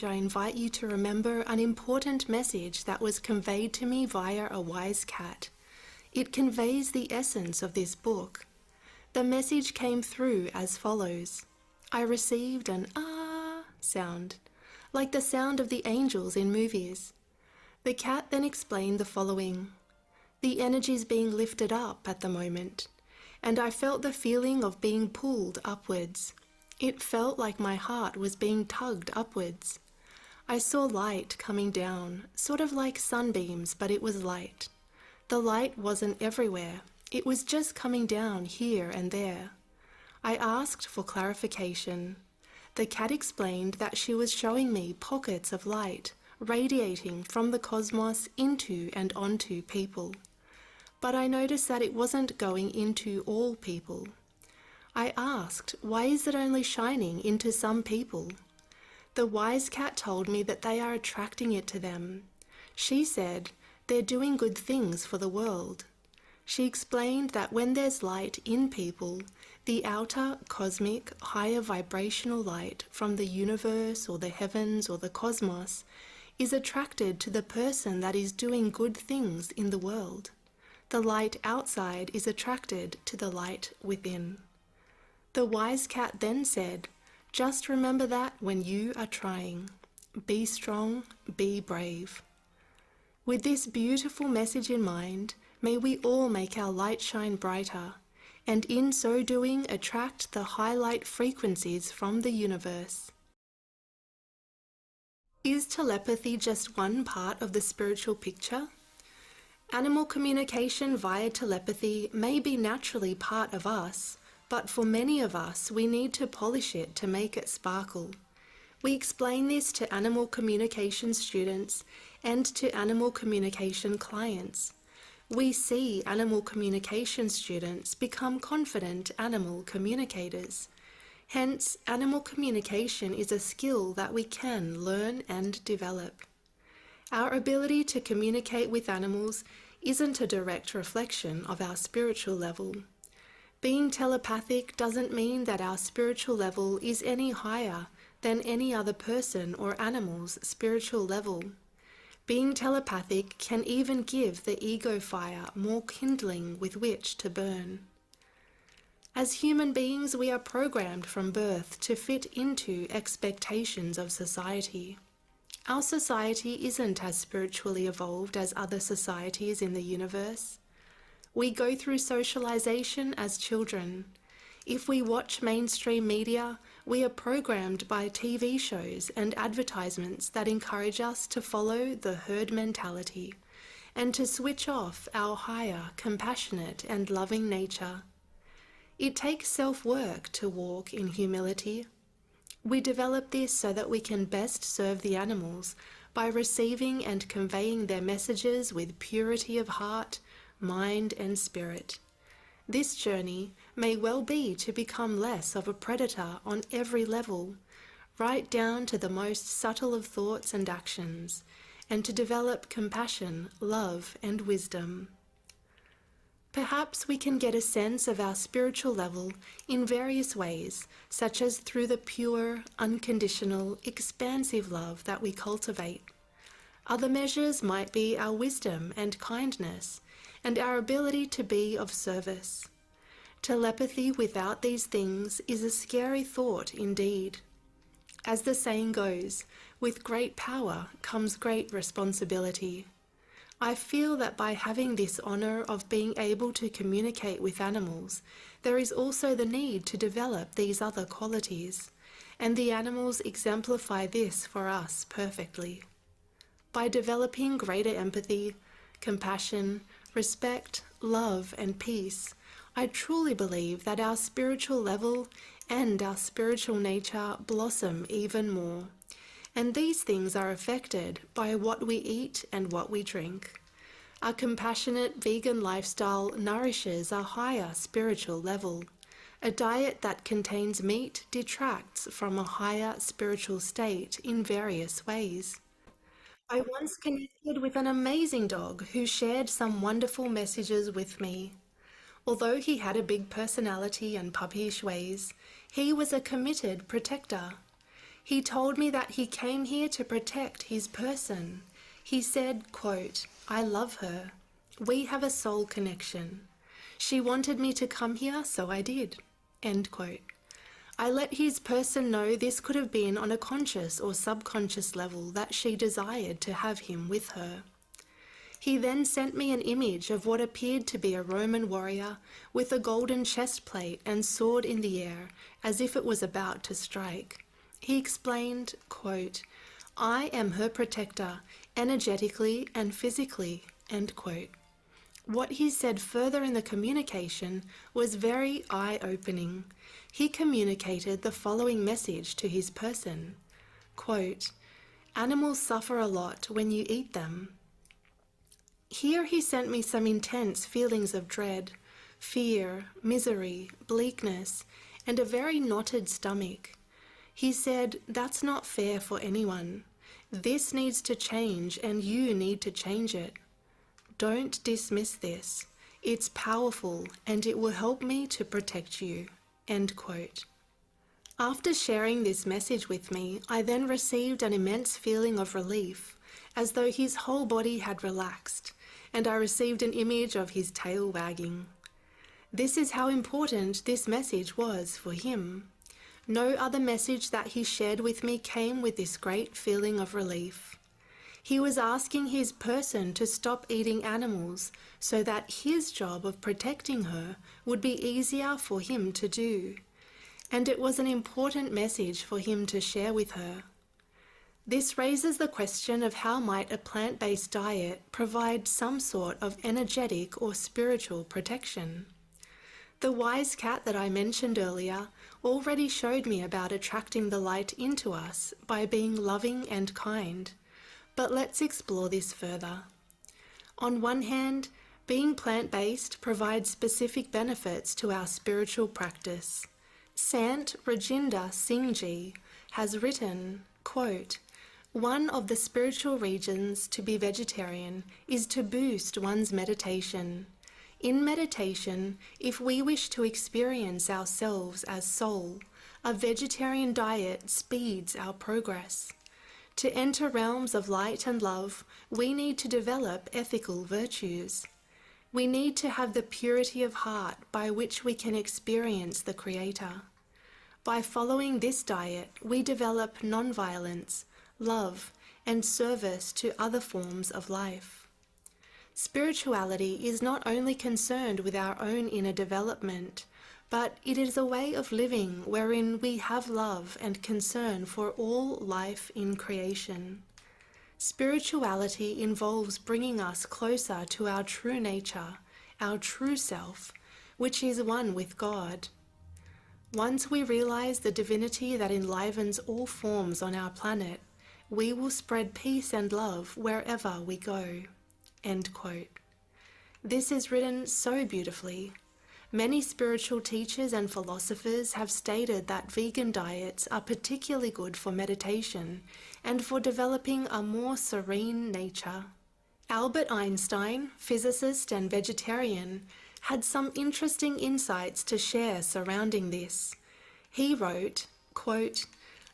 I invite you to remember an important message that was conveyed to me via a wise cat. It conveys the essence of this book. The message came through as follows. I received an ah sound, like the sound of the angels in movies. The cat then explained the following. The energy's being lifted up at the moment, and I felt the feeling of being pulled upwards. It felt like my heart was being tugged upwards. I saw light coming down, sort of like sunbeams, but it was light. The light wasn't everywhere. It was just coming down here and there. I asked for clarification. The cat explained that she was showing me pockets of light radiating from the cosmos into and onto people. But I noticed that it wasn't going into all people. I asked, why is it only shining into some people? The wise cat told me that they are attracting it to them. She said, they're doing good things for the world. She explained that when there's light in people, the outer, cosmic, higher vibrational light from the universe or the heavens or the cosmos is attracted to the person that is doing good things in the world. The light outside is attracted to the light within. The wise cat then said, just remember that when you are trying. Be strong, be brave. With this beautiful message in mind, may we all make our light shine brighter, and in so doing attract the highlight frequencies from the universe. Is telepathy just one part of the spiritual picture? Animal communication via telepathy may be naturally part of us, but for many of us, we need to polish it to make it sparkle. We explain this to animal communication students and to animal communication clients. We see animal communication students become confident animal communicators. Hence, animal communication is a skill that we can learn and develop. Our ability to communicate with animals isn't a direct reflection of our spiritual level. Being telepathic doesn't mean that our spiritual level is any higher than any other person or animal's spiritual level. Being telepathic can even give the ego fire more kindling with which to burn. As human beings, we are programmed from birth to fit into expectations of society. Our society isn't as spiritually evolved as other societies in the universe. We go through socialization as children. If we watch mainstream media, we are programmed by TV shows and advertisements that encourage us to follow the herd mentality and to switch off our higher, compassionate and loving nature. It takes self-work to walk in humility. We develop this so that we can best serve the animals by receiving and conveying their messages with purity of heart, mind and spirit. This journey may well be to become less of a predator on every level, right down to the most subtle of thoughts and actions, and to develop compassion, love and wisdom. Perhaps we can get a sense of our spiritual level in various ways, such as through the pure, unconditional, expansive love that we cultivate. Other measures might be our wisdom and kindness, and our ability to be of service. Telepathy without these things is a scary thought indeed. As the saying goes, with great power comes great responsibility. I feel that by having this honor of being able to communicate with animals, there is also the need to develop these other qualities, and the animals exemplify this for us perfectly. By developing greater empathy, compassion, respect, love and peace, I truly believe that our spiritual level and our spiritual nature blossom even more. And these things are affected by what we eat and what we drink. A compassionate vegan lifestyle nourishes a higher spiritual level. A diet that contains meat detracts from a higher spiritual state in various ways. I once connected with an amazing dog who shared some wonderful messages with me. Although he had a big personality and puppyish ways, he was a committed protector. He told me that he came here to protect his person. He said, quote, "I love her. We have a soul connection. She wanted me to come here, so I did." End quote. I let his person know this could have been on a conscious or subconscious level that she desired to have him with her. He then sent me an image of what appeared to be a Roman warrior with a golden chest plate and sword in the air as if it was about to strike. He explained, quote, "I am her protector, energetically and physically," end quote. What he said further in the communication was very eye-opening. He communicated the following message to his person, quote, "Animals suffer a lot when you eat them." Here he sent me some intense feelings of dread, fear, misery, bleakness, and a very knotted stomach. He said, "That's not fair for anyone. This needs to change and you need to change it. Don't dismiss this. It's powerful and it will help me to protect you." End quote. After sharing this message with me, I then received an immense feeling of relief, as though his whole body had relaxed, and I received an image of his tail wagging. This is how important this message was for him. No other message that he shared with me came with this great feeling of relief. He was asking his person to stop eating animals so that his job of protecting her would be easier for him to do, and it was an important message for him to share with her. This raises the question of how might a plant-based diet provide some sort of energetic or spiritual protection. The wise cat that I mentioned earlier already showed me about attracting the light into us by being loving and kind. But let's explore this further. On one hand, being plant-based provides specific benefits to our spiritual practice. Sant Rajinder Singh Ji has written, quote, "One of the spiritual reasons to be vegetarian is to boost one's meditation. In meditation, if we wish to experience ourselves as soul, a vegetarian diet speeds our progress. To enter realms of light and love, we need to develop ethical virtues. We need to have the purity of heart by which we can experience the Creator. By following this diet, we develop non-violence, love, and service to other forms of life. Spirituality is not only concerned with our own inner development, but it is a way of living wherein we have love and concern for all life in creation. Spirituality involves bringing us closer to our true nature, our true self, which is one with God. Once we realize the divinity that enlivens all forms on our planet, we will spread peace and love wherever we go." End quote. This is written so beautifully. Many spiritual teachers and philosophers have stated that vegan diets are particularly good for meditation and for developing a more serene nature. Albert Einstein, physicist and vegetarian, had some interesting insights to share surrounding this. He wrote, quote,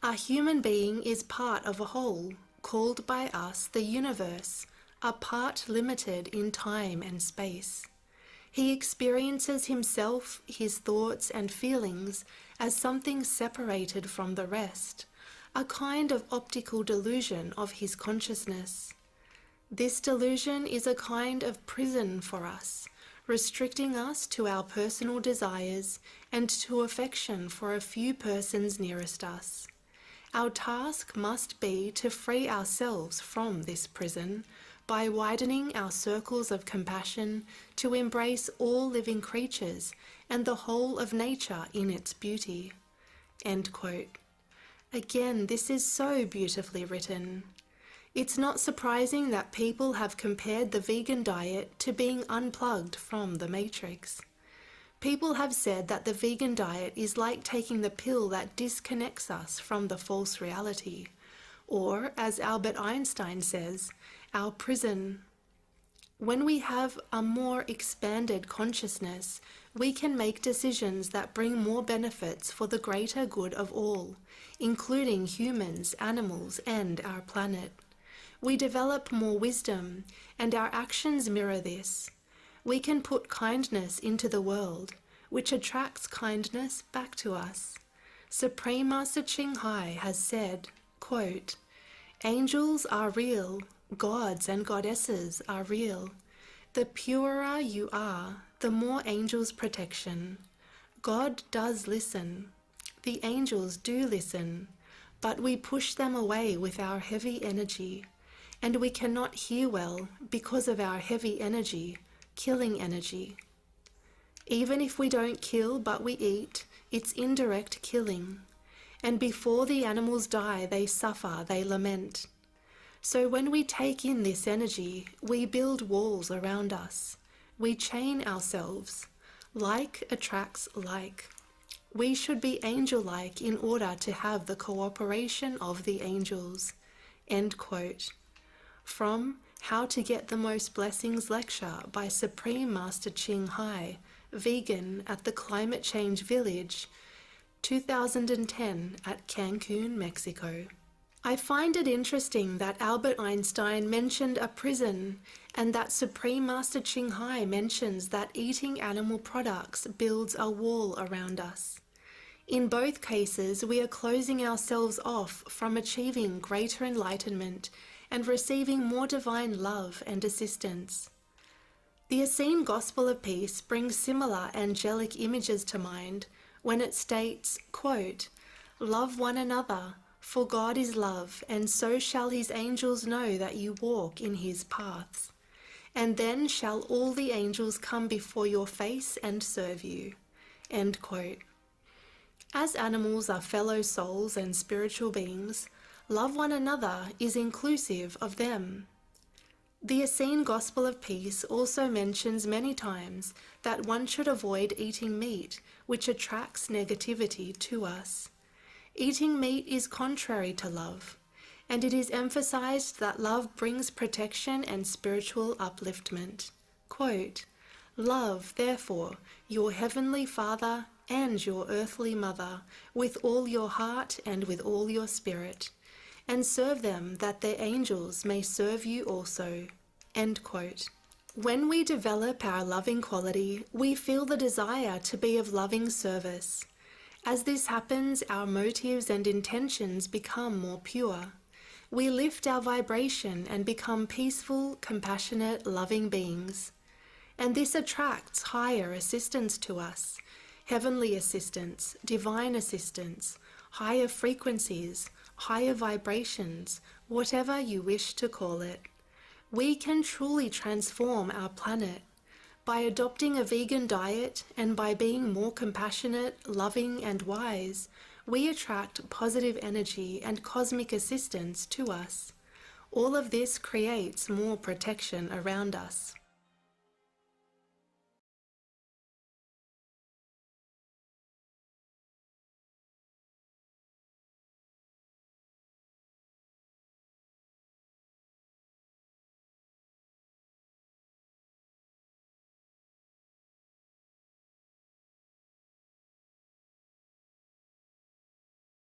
"A human being is part of a whole, called by us the universe, a part limited in time and space. He experiences himself, his thoughts and feelings as something separated from the rest, a kind of optical delusion of his consciousness. This delusion is a kind of prison for us, restricting us to our personal desires and to affection for a few persons nearest us. Our task must be to free ourselves from this prison by widening our circles of compassion to embrace all living creatures and the whole of nature in its beauty." End quote. Again, this is so beautifully written. It's not surprising that people have compared the vegan diet to being unplugged from the matrix. People have said that the vegan diet is like taking the pill that disconnects us from the false reality, or, as Albert Einstein says, our prison. When we have a more expanded consciousness, we can make decisions that bring more benefits for the greater good of all, including humans, animals, and our planet. We develop more wisdom, and our actions mirror this. We can put kindness into the world, which attracts kindness back to us. Supreme Master Ching Hai has said, quote, "Angels are real, gods and goddesses are real. The purer you are, the more angels' protection. God does listen. The angels do listen, but we push them away with our heavy energy, and we cannot hear well because of our heavy energy, killing energy. Even if we don't kill but we eat, it's indirect killing. And before the animals die, they suffer, they lament. So when we take in this energy, we build walls around us. We chain ourselves. Like attracts like. We should be angel-like in order to have the cooperation of the angels." End quote. From How to Get the Most Blessings lecture by Supreme Master Ching Hai, vegan at the Climate Change Village, 2010 at Cancun, Mexico. I find it interesting that Albert Einstein mentioned a prison and that Supreme Master Ching Hai mentions that eating animal products builds a wall around us. In both cases, we are closing ourselves off from achieving greater enlightenment and receiving more divine love and assistance. The Essene Gospel of Peace brings similar angelic images to mind when it states, quote, "Love one another, for God is love, and so shall his angels know that you walk in his paths. And then shall all the angels come before your face and serve you." End quote. As animals are fellow souls and spiritual beings, love one another is inclusive of them. The Essene Gospel of Peace also mentions many times that one should avoid eating meat, which attracts negativity to us. Eating meat is contrary to love, and it is emphasized that love brings protection and spiritual upliftment. Quote, "Love, therefore, your heavenly Father and your earthly mother with all your heart and with all your spirit, and serve them that their angels may serve you also." End quote. When we develop our loving quality, we feel the desire to be of loving service. As this happens, our motives and intentions become more pure. We lift our vibration and become peaceful, compassionate, loving beings. And this attracts higher assistance to us, heavenly assistance, divine assistance, higher frequencies, higher vibrations, whatever you wish to call it. We can truly transform our planet. By adopting a vegan diet and by being more compassionate, loving, and wise, we attract positive energy and cosmic assistance to us. All of this creates more protection around us.